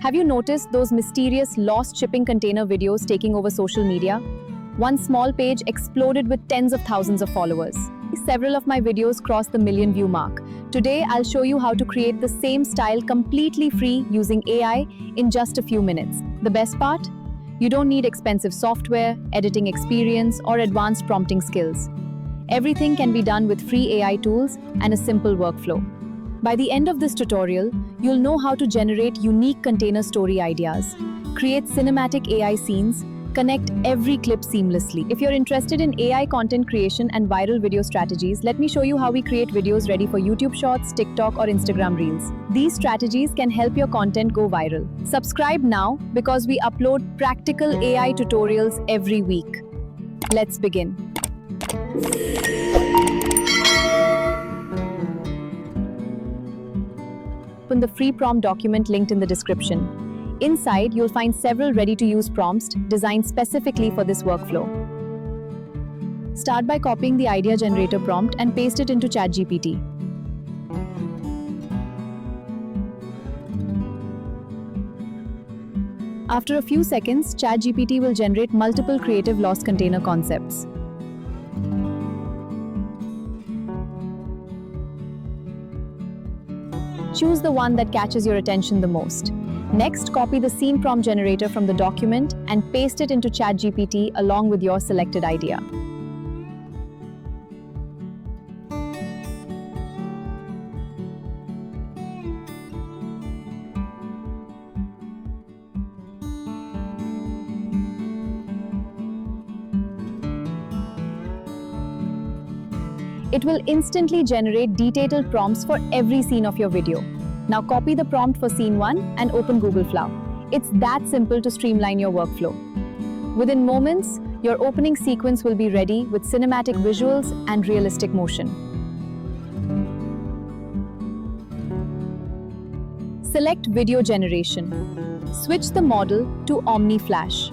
Have you noticed those mysterious lost shipping container videos taking over social media? One small page exploded with tens of thousands of followers. Several of my videos crossed the million view mark. Today, I'll show you how to create the same style completely free using AI in just a few minutes. The best part? You don't need expensive software, editing experience, or advanced prompting skills. Everything can be done with free AI tools and a simple workflow. By the end of this tutorial, you'll know how to generate unique container story ideas, create cinematic AI scenes, connect every clip seamlessly. If you're interested in AI content creation and viral video strategies, let me show you how we create videos ready for YouTube Shorts, TikTok, or Instagram Reels. These strategies can help your content go viral. Subscribe now because we upload practical AI tutorials every week. Let's begin. Open the free prompt document linked in the description. Inside, you'll find several ready-to-use prompts designed specifically for this workflow. Start by copying the idea generator prompt and paste it into ChatGPT. After a few seconds, ChatGPT will generate multiple creative lost container concepts. Choose the one that catches your attention the most. Next, copy the scene prompt generator from the document and paste it into ChatGPT along with your selected idea. It will instantly generate detailed prompts for every scene of your video. Now copy the prompt for scene 1 and open Google Flow. It's that simple to streamline your workflow. Within moments, your opening sequence will be ready with cinematic visuals and realistic motion. Select video generation. Switch the model to Omni Flash.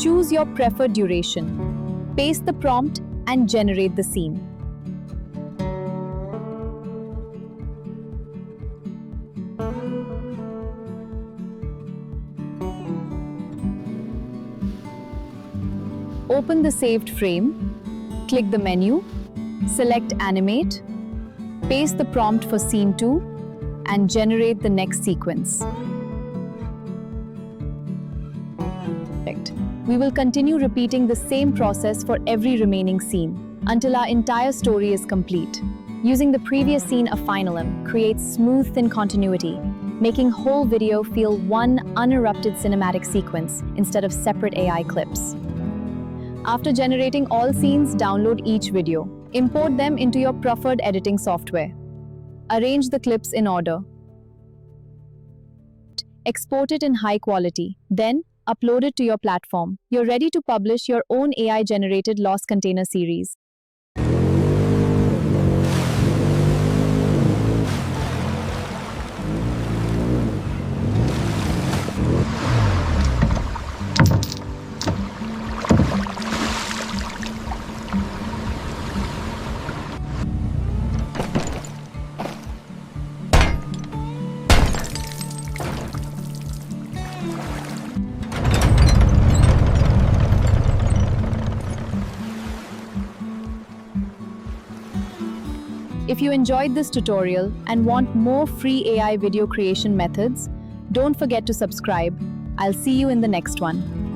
Choose your preferred duration. Paste the prompt and generate the scene. Open the saved frame, click the menu, select Animate, paste the prompt for scene 2, and generate the next sequence. We will continue repeating the same process for every remaining scene until our entire story is complete. Using the previous scene a finalum creates smooth thin continuity, making whole video feel one uninterrupted cinematic sequence instead of separate AI clips. After generating all scenes, download each video. Import them into your preferred editing software. Arrange the clips in order. Export it in high quality. Then, upload it to your platform. You're ready to publish your own AI-generated lost container series. If you enjoyed this tutorial and want more free AI video creation methods, don't forget to subscribe. I'll see you in the next one.